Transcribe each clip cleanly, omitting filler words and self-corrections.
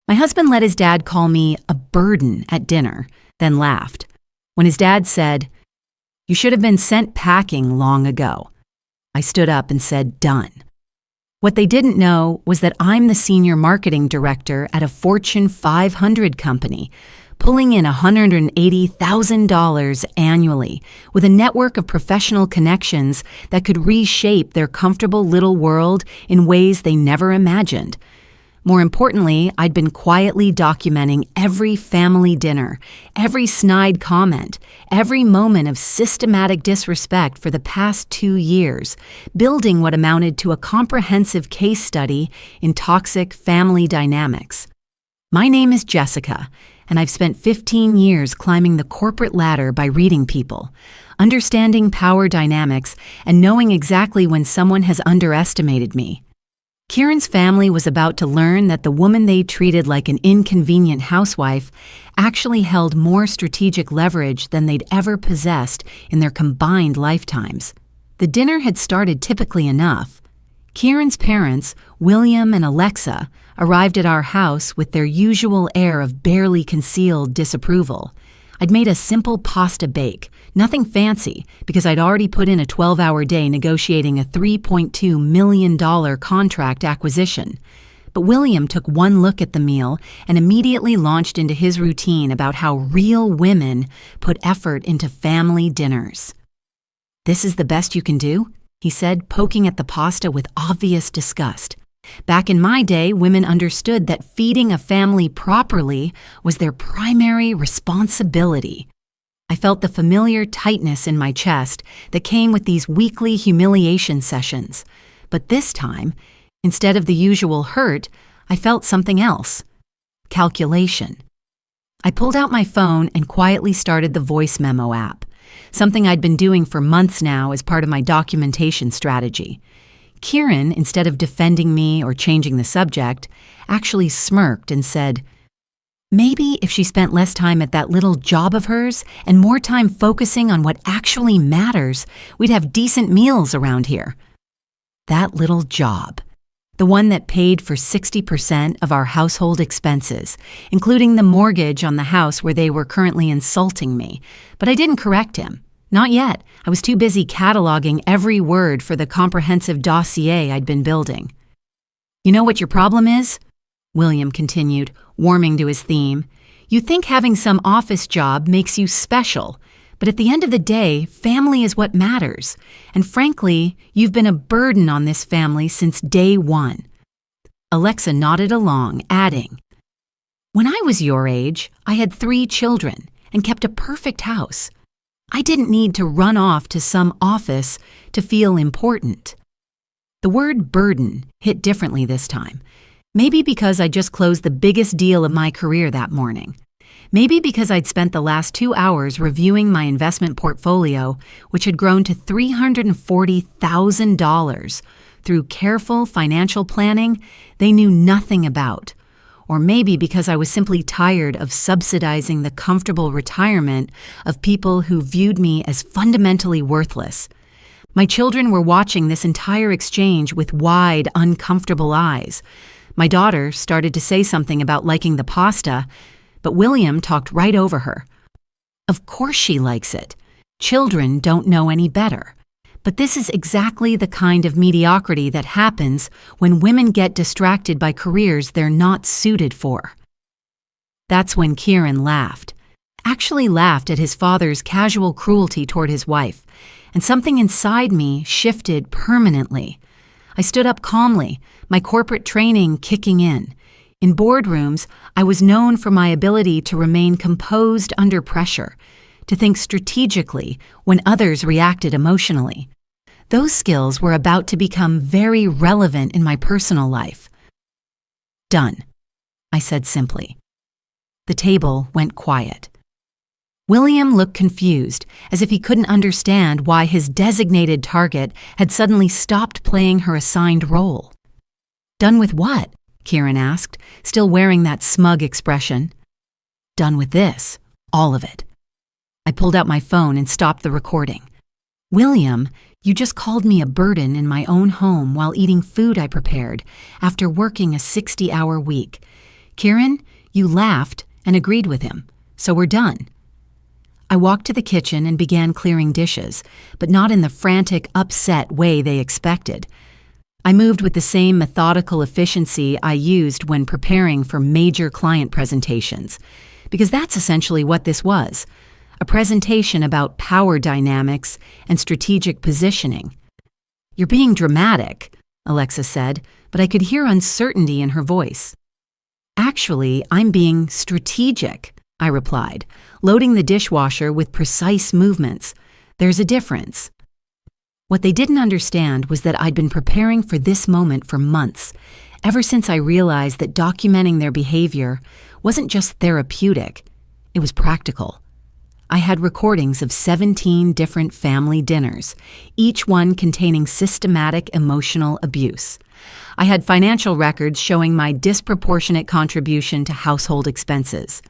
My husband let his dad call me a burden at dinner, then laughed. When his dad said, "You should have been sent packing long ago," I stood up and said, "Done." What they didn't know was that I'm the senior marketing director at a Fortune 500 company, pulling in $180,000 annually with a network of professional connections that could reshape their comfortable little world in ways they never imagined. More importantly, I'd been quietly documenting every family dinner, every snide comment, every moment of systematic disrespect for the past 2 years, building what amounted to a comprehensive case study in toxic family dynamics. My name is Jessica, and I've spent 15 years climbing the corporate ladder by reading people, understanding power dynamics, and knowing exactly when someone has underestimated me. Kieran's family was about to learn that the woman they treated like an inconvenient housewife actually held more strategic leverage than they'd ever possessed in their combined lifetimes. The dinner had started typically enough. Kieran's parents, William and Alexa, arrived at our house with their usual air of barely concealed disapproval. I'd made a simple pasta bake, nothing fancy, because I'd already put in a 12-hour day negotiating a $3.2 million contract acquisition. But William took one look at the meal and immediately launched into his routine about how real women put effort into family dinners. "This is the best you can do?" he said, poking at the pasta with obvious disgust. Back in my day, women understood that feeding a family properly was their primary responsibility. I felt the familiar tightness in my chest that came with these weekly humiliation sessions. But this time, instead of the usual hurt, I felt something else. Calculation. I pulled out my phone and quietly started the voice memo app, something I'd been doing for months now as part of my documentation strategy. Kieran, instead of defending me or changing the subject, actually smirked and said, "Maybe if she spent less time at that little job of hers and more time focusing on what actually matters, we'd have decent meals around here." That little job. The one that paid for 60% of our household expenses, including the mortgage on the house where they were currently insulting me. But I didn't correct him. Not yet. I was too busy cataloging every word for the comprehensive dossier I'd been building. "You know what your problem is?" William continued, warming to his theme. "You think having some office job makes you special, but at the end of the day, family is what matters. And frankly, you've been a burden on this family since day one." Alexa nodded along, adding, "When I was your age, I had 3 children and kept a perfect house. I didn't need to run off to some office to feel important." The word burden hit differently this time. Maybe because I just closed the biggest deal of my career that morning. Maybe because I'd spent the last 2 hours reviewing my investment portfolio, which had grown to $340,000 through careful financial planning they knew nothing about. Or maybe because I was simply tired of subsidizing the comfortable retirement of people who viewed me as fundamentally worthless. My children were watching this entire exchange with wide, uncomfortable eyes. My daughter started to say something about liking the pasta, but William talked right over her. Of course she likes it. Children don't know any better. But this is exactly the kind of mediocrity that happens when women get distracted by careers they're not suited for. That's when Kieran laughed. Actually laughed at his father's casual cruelty toward his wife, and something inside me shifted permanently. I stood up calmly, my corporate training kicking in. In boardrooms, I was known for my ability to remain composed under pressure, to think strategically when others reacted emotionally. Those skills were about to become very relevant in my personal life. "Done," I said simply. The table went quiet. William looked confused, as if he couldn't understand why his designated target had suddenly stopped playing her assigned role. "Done with what?" Kieran asked, still wearing that smug expression. "Done with this, all of it." I pulled out my phone and stopped the recording. "William, you just called me a burden in my own home while eating food I prepared after working a 60-hour week. Kieran, you laughed and agreed with him, so we're done. I walked to the kitchen and began clearing dishes, but not in the frantic, upset way they expected. I moved with the same methodical efficiency I used when preparing for major client presentations, because that's essentially what this was, a presentation about power dynamics and strategic positioning. "You're being dramatic," Alexa said, but I could hear uncertainty in her voice. "Actually, I'm being strategic," I replied, loading the dishwasher with precise movements. "There's a difference." What they didn't understand was that I'd been preparing for this moment for months, ever since I realized that documenting their behavior wasn't just therapeutic, it was practical. I had recordings of 17 different family dinners, each one containing systematic emotional abuse. I had financial records showing my disproportionate contribution to household expenses.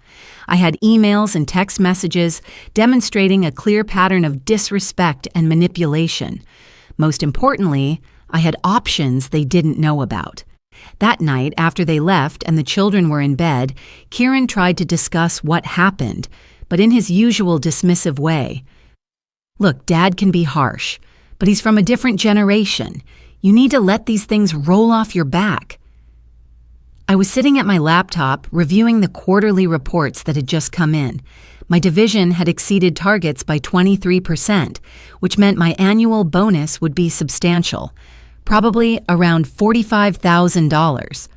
I had emails and text messages demonstrating a clear pattern of disrespect and manipulation. Most importantly, I had options they didn't know about. That night, after they left and the children were in bed, Kieran tried to discuss what happened, but in his usual dismissive way. "Look, Dad can be harsh, but he's from a different generation. You need to let these things roll off your back." I was sitting at my laptop reviewing the quarterly reports that had just come in. My division had exceeded targets by 23%, which meant my annual bonus would be substantial, probably around $45,000.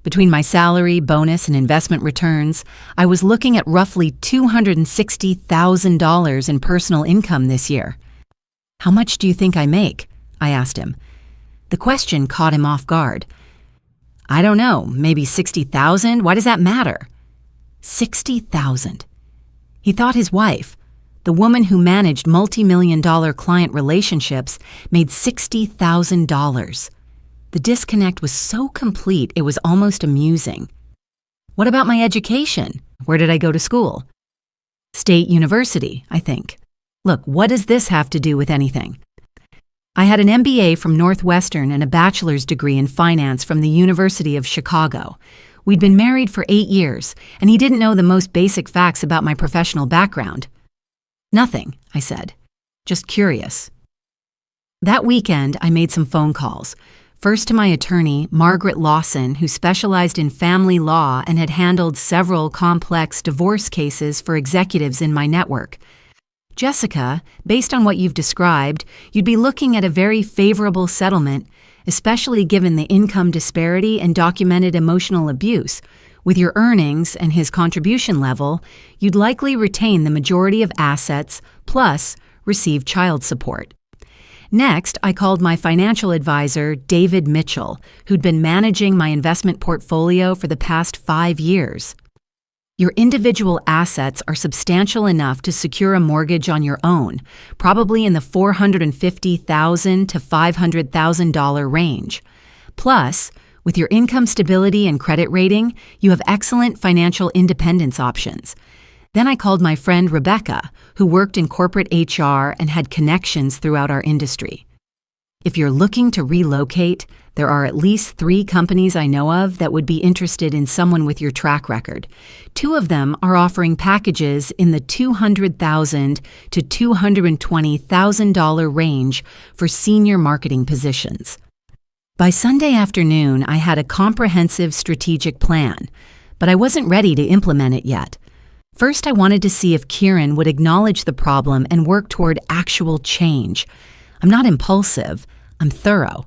Between my salary, bonus, and investment returns, I was looking at roughly $260,000 in personal income this year. "How much do you think I make?" I asked him. The question caught him off guard. "I don't know, maybe 60,000? Why does that matter?" 60,000. He thought his wife, the woman who managed multi-million-dollar client relationships, made $60,000. The disconnect was so complete it was almost amusing. "What about my education? Where did I go to school?" "State University, I think." "Look, what does this have to do with anything?" "I had an MBA from Northwestern and a bachelor's degree in finance from the University of Chicago. We'd been married for 8 years, and he didn't know the most basic facts about my professional background." "Nothing," I said. "Just curious." That weekend, I made some phone calls. First to my attorney, Margaret Lawson, who specialized in family law and had handled several complex divorce cases for executives in my network. "Jessica, based on what you've described, you'd be looking at a very favorable settlement, especially given the income disparity and documented emotional abuse. With your earnings and his contribution level, you'd likely retain the majority of assets, plus receive child support." Next, I called my financial advisor, David Mitchell, who'd been managing my investment portfolio for the past 5 years. "Your individual assets are substantial enough to secure a mortgage on your own, probably in the $450,000 to $500,000 range. Plus, with your income stability and credit rating, you have excellent financial independence options." Then I called my friend Rebecca, who worked in corporate HR and had connections throughout our industry. "If you're looking to relocate, there are at least 3 companies I know of that would be interested in someone with your track record. 2 of them are offering packages in the $200,000 to $220,000 range for senior marketing positions." By Sunday afternoon, I had a comprehensive strategic plan, but I wasn't ready to implement it yet. First, I wanted to see if Kieran would acknowledge the problem and work toward actual change. I'm not impulsive, I'm thorough.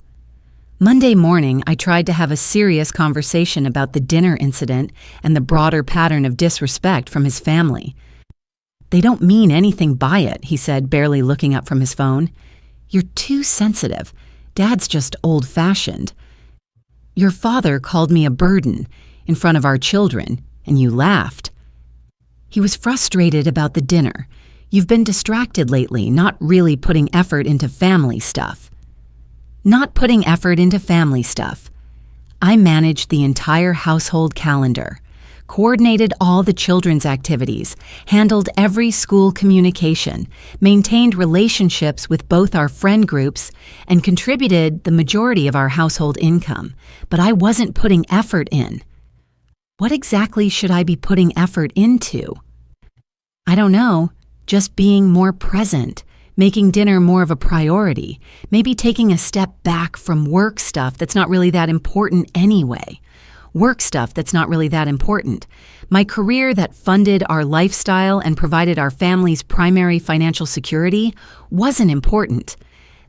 Monday morning, I tried to have a serious conversation about the dinner incident and the broader pattern of disrespect from his family. "They don't mean anything by it," he said, barely looking up from his phone. "You're too sensitive. Dad's just old-fashioned. Your father called me a burden in front of our children, and you laughed." He was frustrated about the dinner. "You've been distracted lately, not really putting effort into family stuff." Not putting effort into family stuff. I managed the entire household calendar, coordinated all the children's activities, handled every school communication, maintained relationships with both our friend groups, and contributed the majority of our household income. But I wasn't putting effort in. What exactly should I be putting effort into? I don't know, just being more present, making dinner more of a priority, maybe taking a step back from work stuff that's not really that important anyway. Work stuff that's not really that important. My career that funded our lifestyle and provided our family's primary financial security wasn't important.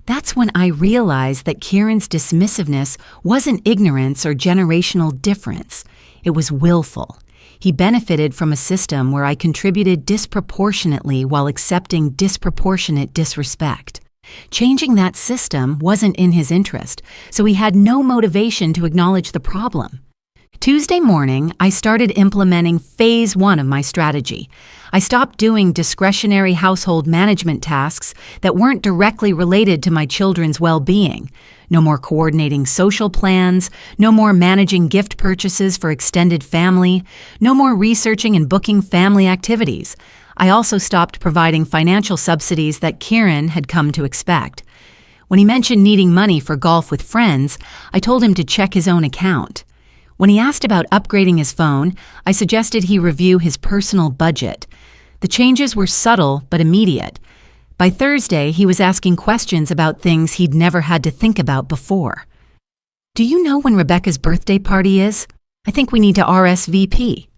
That's when I realized that Kieran's dismissiveness wasn't ignorance or generational difference. It was willful. He benefited from a system where I contributed disproportionately while accepting disproportionate disrespect. Changing that system wasn't in his interest, so he had no motivation to acknowledge the problem. Tuesday morning, I started implementing phase 1 of my strategy. I stopped doing discretionary household management tasks that weren't directly related to my children's well-being. No more coordinating social plans, no more managing gift purchases for extended family, no more researching and booking family activities. I also stopped providing financial subsidies that Kieran had come to expect. When he mentioned needing money for golf with friends, I told him to check his own account. When he asked about upgrading his phone, I suggested he review his personal budget. The changes were subtle but immediate. By Thursday, he was asking questions about things he'd never had to think about before. Do you know when Rebecca's birthday party is? I think we need to RSVP.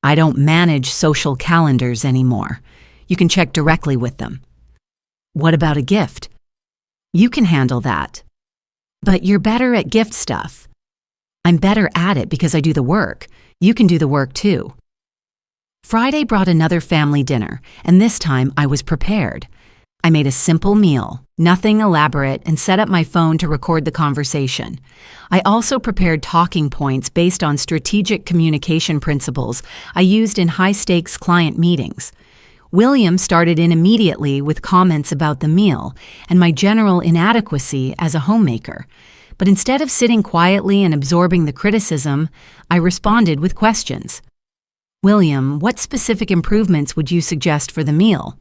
I don't manage social calendars anymore. You can check directly with them. What about a gift? You can handle that. But you're better at gift stuff. I'm better at it because I do the work. You can do the work too. Friday brought another family dinner, and this time I was prepared. I made a simple meal, nothing elaborate, and set up my phone to record the conversation. I also prepared talking points based on strategic communication principles I used in high-stakes client meetings. William started in immediately with comments about the meal and my general inadequacy as a homemaker. But instead of sitting quietly and absorbing the criticism, I responded with questions. William, what specific improvements would you suggest for the meal?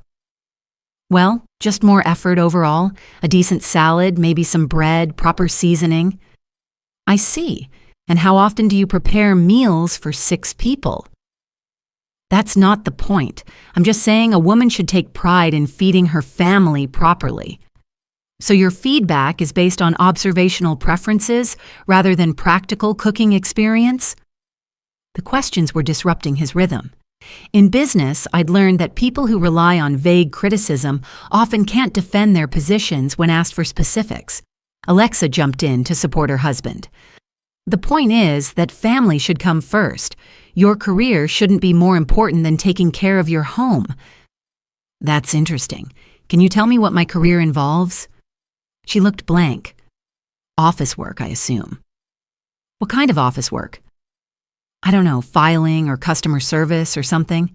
Well, just more effort overall, a decent salad, maybe some bread, proper seasoning. I see. And how often do you prepare meals for 6 people? That's not the point. I'm just saying a woman should take pride in feeding her family properly. So your feedback is based on observational preferences rather than practical cooking experience? The questions were disrupting his rhythm. In business, I'd learned that people who rely on vague criticism often can't defend their positions when asked for specifics. Alexa jumped in to support her husband. The point is that family should come first. Your career shouldn't be more important than taking care of your home. That's interesting. Can you tell me what my career involves? She looked blank. Office work, I assume. What kind of office work? I don't know, filing or customer service or something.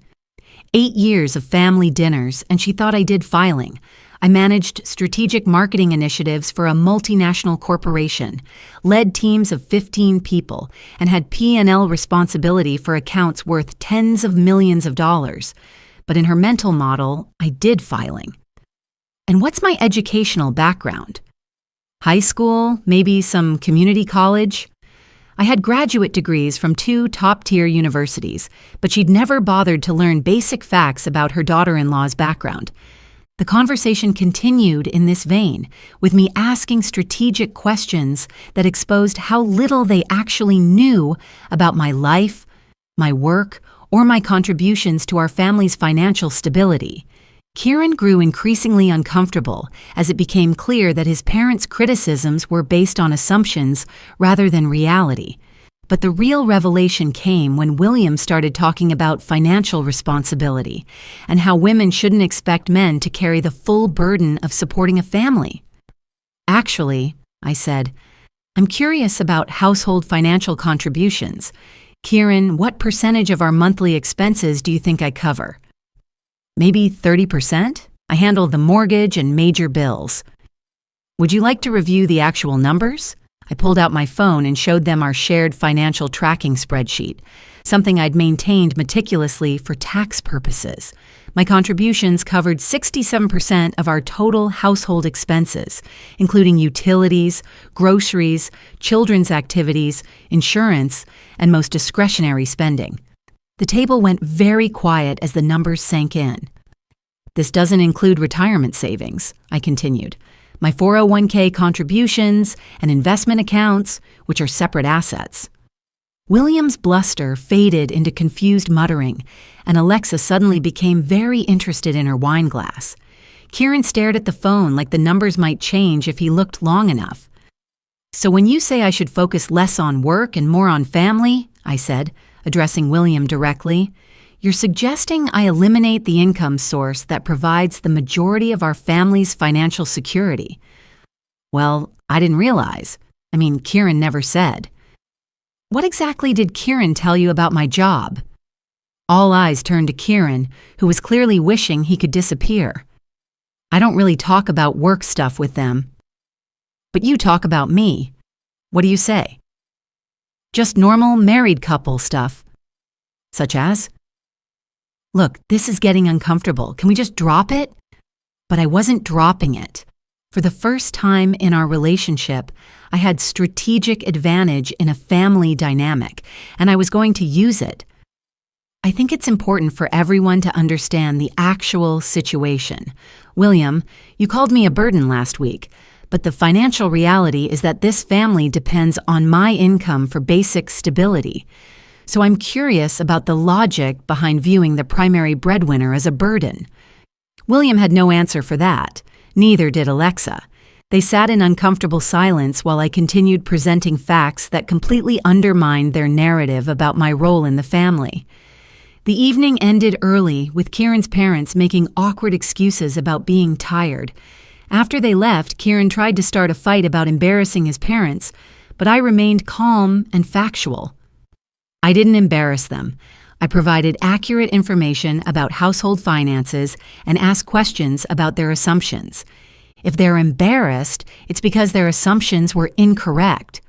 8 years of family dinners, and she thought I did filing. I managed strategic marketing initiatives for a multinational corporation, led teams of 15 people, and had P&L responsibility for accounts worth tens of millions of dollars. But in her mental model, I did filing. And what's my educational background? High school, maybe some community college? I had graduate degrees from 2 top-tier universities, but she'd never bothered to learn basic facts about her daughter-in-law's background. The conversation continued in this vein, with me asking strategic questions that exposed how little they actually knew about my life, my work, or my contributions to our family's financial stability. Kieran grew increasingly uncomfortable as it became clear that his parents' criticisms were based on assumptions rather than reality. But the real revelation came when William started talking about financial responsibility and how women shouldn't expect men to carry the full burden of supporting a family. Actually, I said, I'm curious about household financial contributions. Kieran, what percentage of our monthly expenses do you think I cover? Maybe 30%? I handle the mortgage and major bills. Would you like to review the actual numbers? I pulled out my phone and showed them our shared financial tracking spreadsheet. something I'd maintained meticulously for tax purposes. My contributions covered 67% of our total household expenses, including utilities, groceries, children's activities, insurance, and most discretionary spending. The table went very quiet as the numbers sank in. This doesn't include retirement savings, I continued. My 401k contributions and investment accounts, which are separate assets. William's bluster faded into confused muttering, and Alexa suddenly became very interested in her wine glass. Kieran stared at the phone like the numbers might change if he looked long enough. So when you say I should focus less on work and more on family, I said, addressing William directly, you're suggesting I eliminate the income source that provides the majority of our family's financial security. Well, I didn't realize. Kieran never said. What exactly did Kieran tell you about my job? All eyes turned to Kieran, who was clearly wishing he could disappear. I don't really talk about work stuff with them. But you talk about me. What do you say? Just normal married couple stuff. Such as? Look, this is getting uncomfortable. Can we just drop it? But I wasn't dropping it. For the first time in our relationship, I had strategic advantage in a family dynamic, and I was going to use it. I think it's important for everyone to understand the actual situation. William, you called me a burden last week, but the financial reality is that this family depends on my income for basic stability. So I'm curious about the logic behind viewing the primary breadwinner as a burden. William had no answer for that. Neither did Alexa. They sat in uncomfortable silence while I continued presenting facts that completely undermined their narrative about my role in the family. The evening ended early, with Kieran's parents making awkward excuses about being tired. After they left, Kieran tried to start a fight about embarrassing his parents, but I remained calm and factual. I didn't embarrass them. I provided accurate information about household finances and asked questions about their assumptions. If they're embarrassed, it's because their assumptions were incorrect.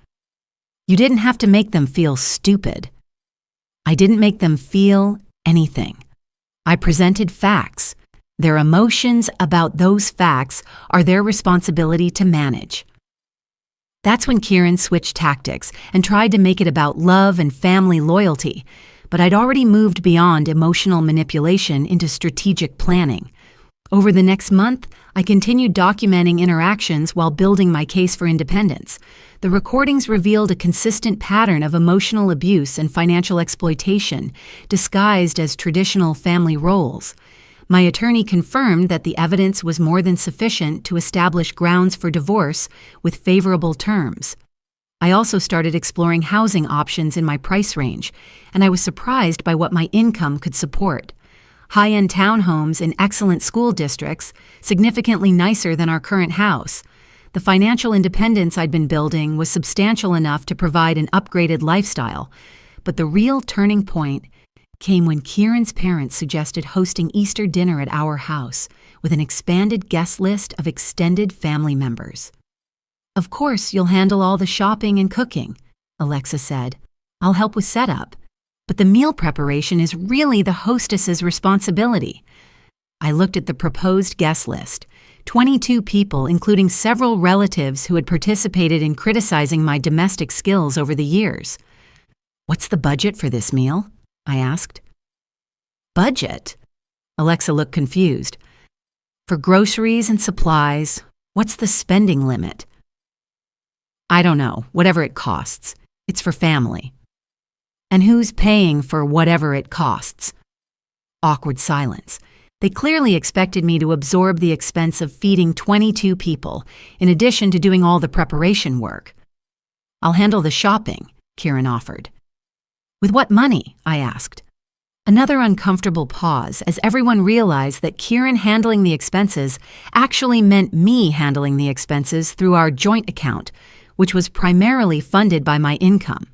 You didn't have to make them feel stupid. I didn't make them feel anything. I presented facts. Their emotions about those facts are their responsibility to manage. That's when Kieran switched tactics and tried to make it about love and family loyalty, but I'd already moved beyond emotional manipulation into strategic planning. Over the next month, I continued documenting interactions while building my case for independence. The recordings revealed a consistent pattern of emotional abuse and financial exploitation, disguised as traditional family roles. My attorney confirmed that the evidence was more than sufficient to establish grounds for divorce with favorable terms. I also started exploring housing options in my price range, and I was surprised by what my income could support. High-end townhomes in excellent school districts, significantly nicer than our current house. The financial independence I'd been building was substantial enough to provide an upgraded lifestyle, but the real turning point came when Kieran's parents suggested hosting Easter dinner at our house with an expanded guest list of extended family members. Of course, you'll handle all the shopping and cooking, Alexa said. I'll help with setup, but the meal preparation is really the hostess's responsibility. I looked at the proposed guest list, 22 people, including several relatives who had participated in criticizing my domestic skills over the years. What's the budget for this meal? I asked. Budget? Alexa looked confused. For groceries and supplies, what's the spending limit? I don't know, whatever it costs. It's for family. And who's paying for whatever it costs? Awkward silence. They clearly expected me to absorb the expense of feeding 22 people, in addition to doing all the preparation work. I'll handle the shopping, Kieran offered. With what money? I asked. Another uncomfortable pause as everyone realized that Kieran handling the expenses actually meant me handling the expenses through our joint account, which was primarily funded by my income.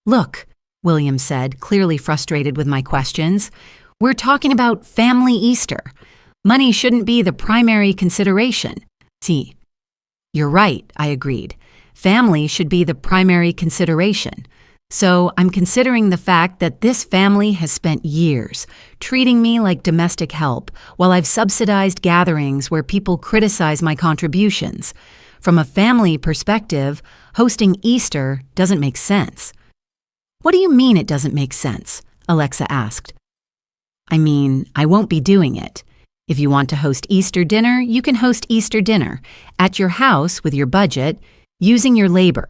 Look, William said, clearly frustrated with my questions, we're talking about family Easter. Money shouldn't be the primary consideration. See, you're right, I agreed. Family should be the primary consideration. So I'm considering the fact that this family has spent years treating me like domestic help while I've subsidized gatherings where people criticize my contributions. From a family perspective, hosting Easter doesn't make sense. What do you mean it doesn't make sense? Alexa asked. I mean, I won't be doing it. If you want to host Easter dinner, you can host Easter dinner at your house with your budget, using your labor.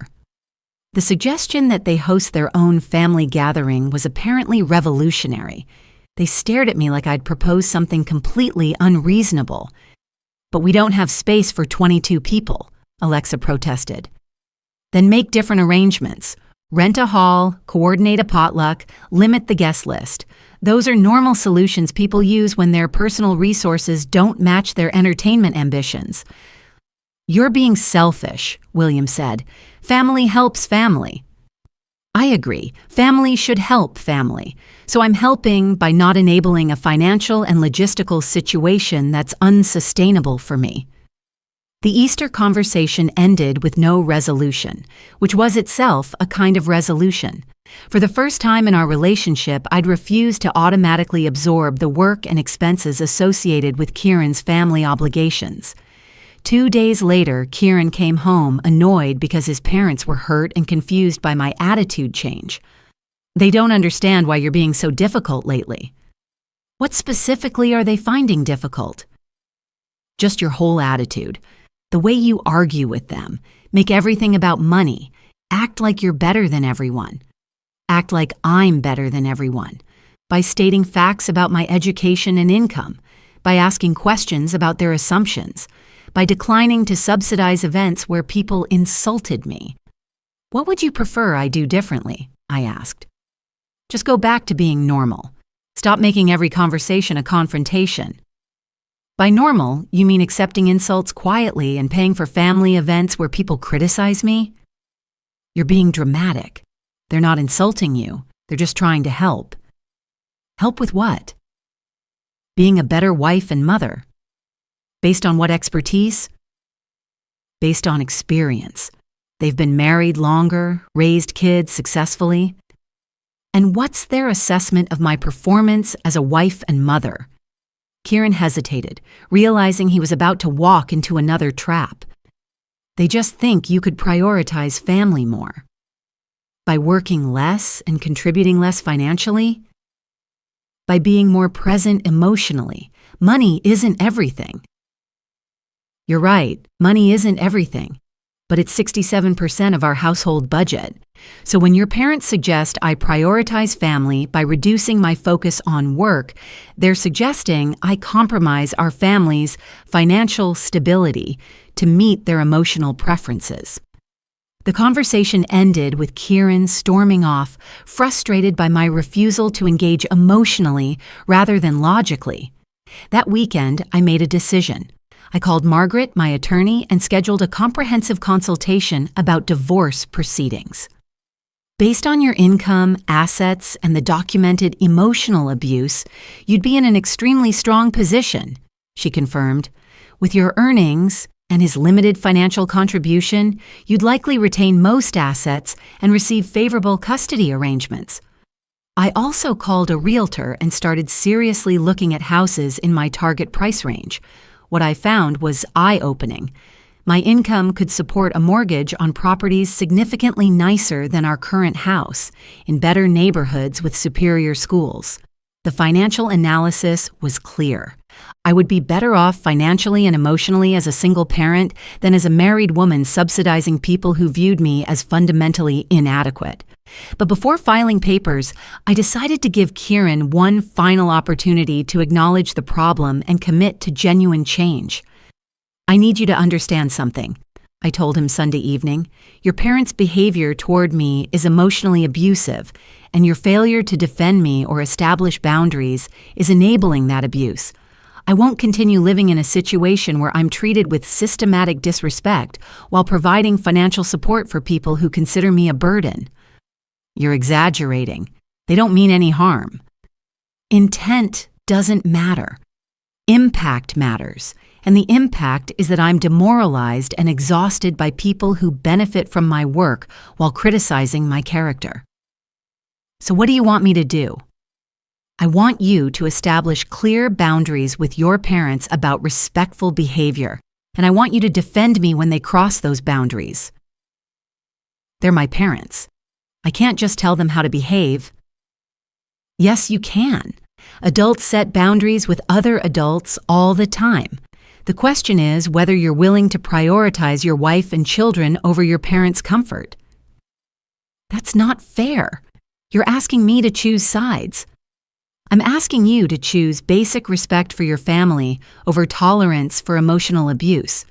The suggestion that they host their own family gathering was apparently revolutionary. They stared at me like I'd proposed something completely unreasonable. But we don't have space for 22 people, Alexa protested. Then make different arrangements. Rent a hall, coordinate a potluck, limit the guest list. Those are normal solutions people use when their personal resources don't match their entertainment ambitions. You're being selfish, William said. Family helps family. I agree. Family should help family. So I'm helping by not enabling a financial and logistical situation that's unsustainable for me. The Easter conversation ended with no resolution, which was itself a kind of resolution. For the first time in our relationship, I'd refused to automatically absorb the work and expenses associated with Kieran's family obligations. 2 days later, Kieran came home annoyed because his parents were hurt and confused by my attitude change. They don't understand why you're being so difficult lately. What specifically are they finding difficult? Just your whole attitude. The way you argue with them, make everything about money, act like you're better than everyone. Act like I'm better than everyone. By stating facts about my education and income, by asking questions about their assumptions, by declining to subsidize events where people insulted me. What would you prefer I do differently? I asked. Just go back to being normal. Stop making every conversation a confrontation. By normal, you mean accepting insults quietly and paying for family events where people criticize me? You're being dramatic. They're not insulting you. They're just trying to help. Help with what? Being a better wife and mother. Based on what expertise? Based on experience. They've been married longer, raised kids successfully. And what's their assessment of my performance as a wife and mother? Kieran hesitated, realizing he was about to walk into another trap. They just think you could prioritize family more. By working less and contributing less financially? By being more present emotionally. Money isn't everything. You're right, money isn't everything, but it's 67% of our household budget. So when your parents suggest I prioritize family by reducing my focus on work, they're suggesting I compromise our family's financial stability to meet their emotional preferences. The conversation ended with Kieran storming off, frustrated by my refusal to engage emotionally rather than logically. That weekend, I made a decision. I called Margaret, my attorney, and scheduled a comprehensive consultation about divorce proceedings. Based on your income, assets, and the documented emotional abuse, you'd be in an extremely strong position, she confirmed. With your earnings and his limited financial contribution, you'd likely retain most assets and receive favorable custody arrangements. I also called a realtor and started seriously looking at houses in my target price range. What I found was eye-opening. My income could support a mortgage on properties significantly nicer than our current house, in better neighborhoods with superior schools. The financial analysis was clear. I would be better off financially and emotionally as a single parent than as a married woman subsidizing people who viewed me as fundamentally inadequate. But before filing papers, I decided to give Kieran one final opportunity to acknowledge the problem and commit to genuine change. I need you to understand something, I told him Sunday evening. Your parents' behavior toward me is emotionally abusive, and your failure to defend me or establish boundaries is enabling that abuse. I won't continue living in a situation where I'm treated with systematic disrespect while providing financial support for people who consider me a burden. You're exaggerating. They don't mean any harm. Intent doesn't matter. Impact matters. And the impact is that I'm demoralized and exhausted by people who benefit from my work while criticizing my character. So what do you want me to do? I want you to establish clear boundaries with your parents about respectful behavior, and I want you to defend me when they cross those boundaries. They're my parents. I can't just tell them how to behave. Yes, you can. Adults set boundaries with other adults all the time. The question is whether you're willing to prioritize your wife and children over your parents' comfort. That's not fair. You're asking me to choose sides. I'm asking you to choose basic respect for your family over tolerance for emotional abuse.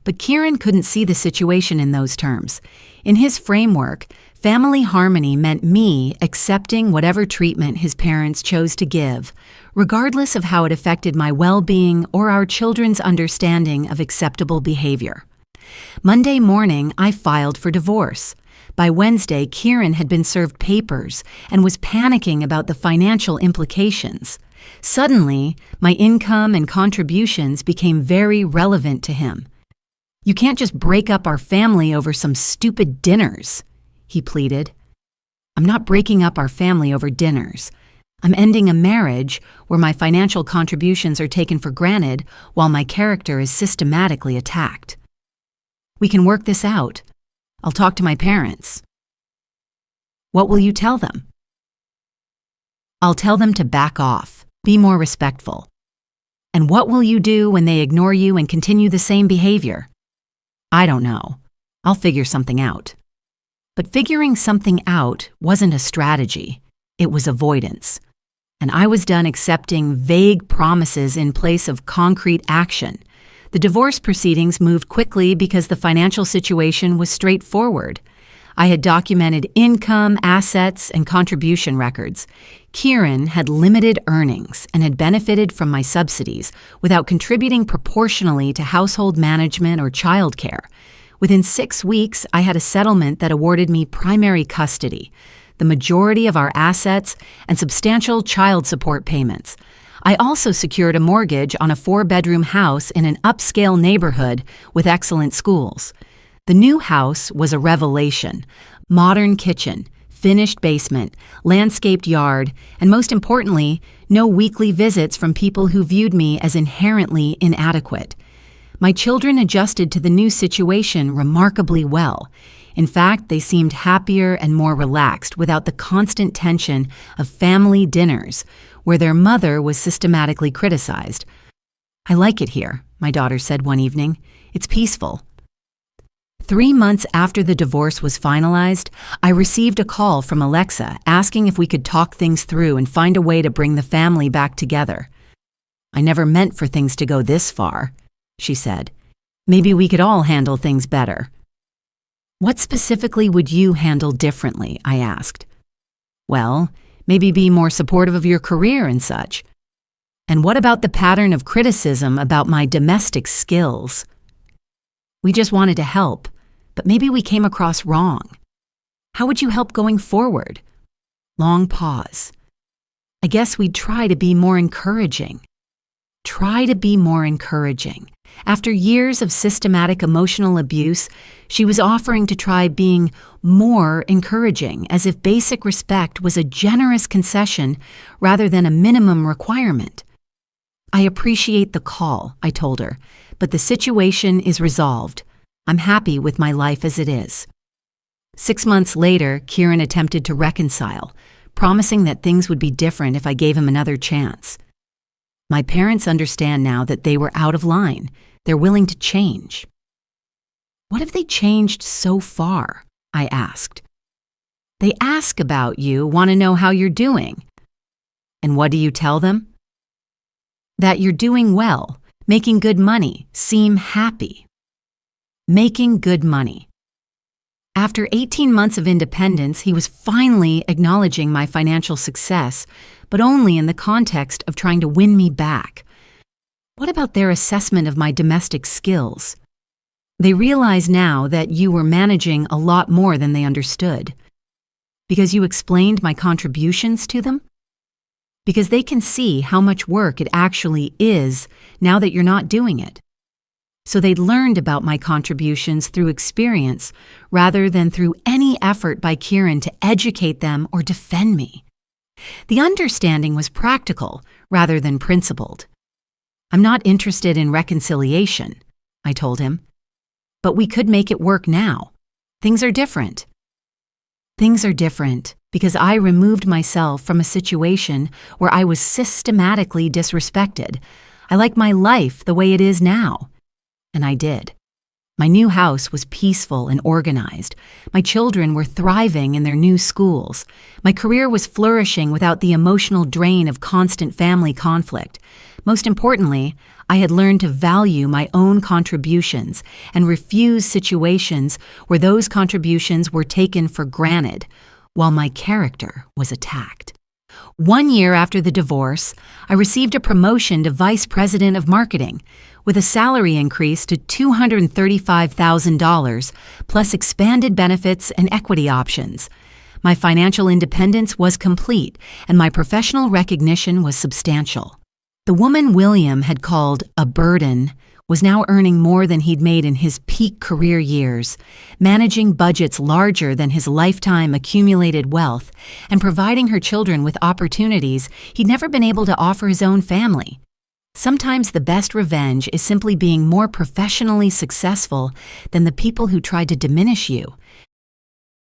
But Kieran couldn't see the situation in those terms. In his framework, family harmony meant me accepting whatever treatment his parents chose to give, regardless of how it affected my well-being or our children's understanding of acceptable behavior. Monday morning, I filed for divorce. By Wednesday, Kieran had been served papers and was panicking about the financial implications. Suddenly, my income and contributions became very relevant to him. You can't just break up our family over some stupid dinners, he pleaded. I'm not breaking up our family over dinners. I'm ending a marriage where my financial contributions are taken for granted while my character is systematically attacked. We can work this out. I'll talk to my parents. What will you tell them? I'll tell them to back off, be more respectful. And what will you do when they ignore you and continue the same behavior? I don't know. I'll figure something out. But figuring something out wasn't a strategy. It was avoidance. And I was done accepting vague promises in place of concrete action. The divorce proceedings moved quickly because the financial situation was straightforward. I had documented income, assets, and contribution records. Kieran had limited earnings and had benefited from my subsidies without contributing proportionally to household management or childcare. Within 6 weeks, I had a settlement that awarded me primary custody, the majority of our assets, and substantial child support payments. I also secured a mortgage on a 4-bedroom house in an upscale neighborhood with excellent schools. The new house was a revelation. Modern kitchen, finished basement, landscaped yard, and most importantly, no weekly visits from people who viewed me as inherently inadequate. My children adjusted to the new situation remarkably well. In fact, they seemed happier and more relaxed without the constant tension of family dinners, where their mother was systematically criticized. I like it here, my daughter said one evening. It's peaceful. 3 months after the divorce was finalized, I received a call from Alexa asking if we could talk things through and find a way to bring the family back together. I never meant for things to go this far, she said. Maybe we could all handle things better. What specifically would you handle differently? I asked. Well, maybe be more supportive of your career and such. And what about the pattern of criticism about my domestic skills? We just wanted to help, but maybe we came across wrong. How would you help going forward? Long pause. I guess we'd try to be more encouraging. Try to be more encouraging. After years of systematic emotional abuse, she was offering to try being more encouraging, as if basic respect was a generous concession rather than a minimum requirement. I appreciate the call, I told her, but the situation is resolved. I'm happy with my life as it is. 6 months later, Kieran attempted to reconcile, promising that things would be different if I gave him another chance. My parents understand now that they were out of line. They're willing to change. What have they changed so far? I asked. They ask about you, want to know how you're doing. And what do you tell them? That you're doing well, making good money, seem happy. Making good money. After 18 months of independence, he was finally acknowledging my financial success, but only in the context of trying to win me back. What about their assessment of my domestic skills? They realize now that you were managing a lot more than they understood. Because you explained my contributions to them? Because they can see how much work it actually is now that you're not doing it. so they'd learned about my contributions through experience rather than through any effort by Kieran to educate them or defend me. The understanding was practical rather than principled. "I'm not interested in reconciliation," I told him. "But we could make it work now. Things are different." Things are different because I removed myself from a situation where I was systematically disrespected. I like my life the way it is now. And I did. My new house was peaceful and organized. My children were thriving in their new schools. My career was flourishing without the emotional drain of constant family conflict. Most importantly, I had learned to value my own contributions and refuse situations where those contributions were taken for granted, while my character was attacked. 1 year after the divorce, I received a promotion to Vice President of Marketing, with a salary increase to $235,000, plus expanded benefits and equity options. My financial independence was complete, and my professional recognition was substantial. The woman William had called a burden was now earning more than he'd made in his peak career years, managing budgets larger than his lifetime accumulated wealth, and providing her children with opportunities he'd never been able to offer his own family. Sometimes the best revenge is simply being more professionally successful than the people who tried to diminish you,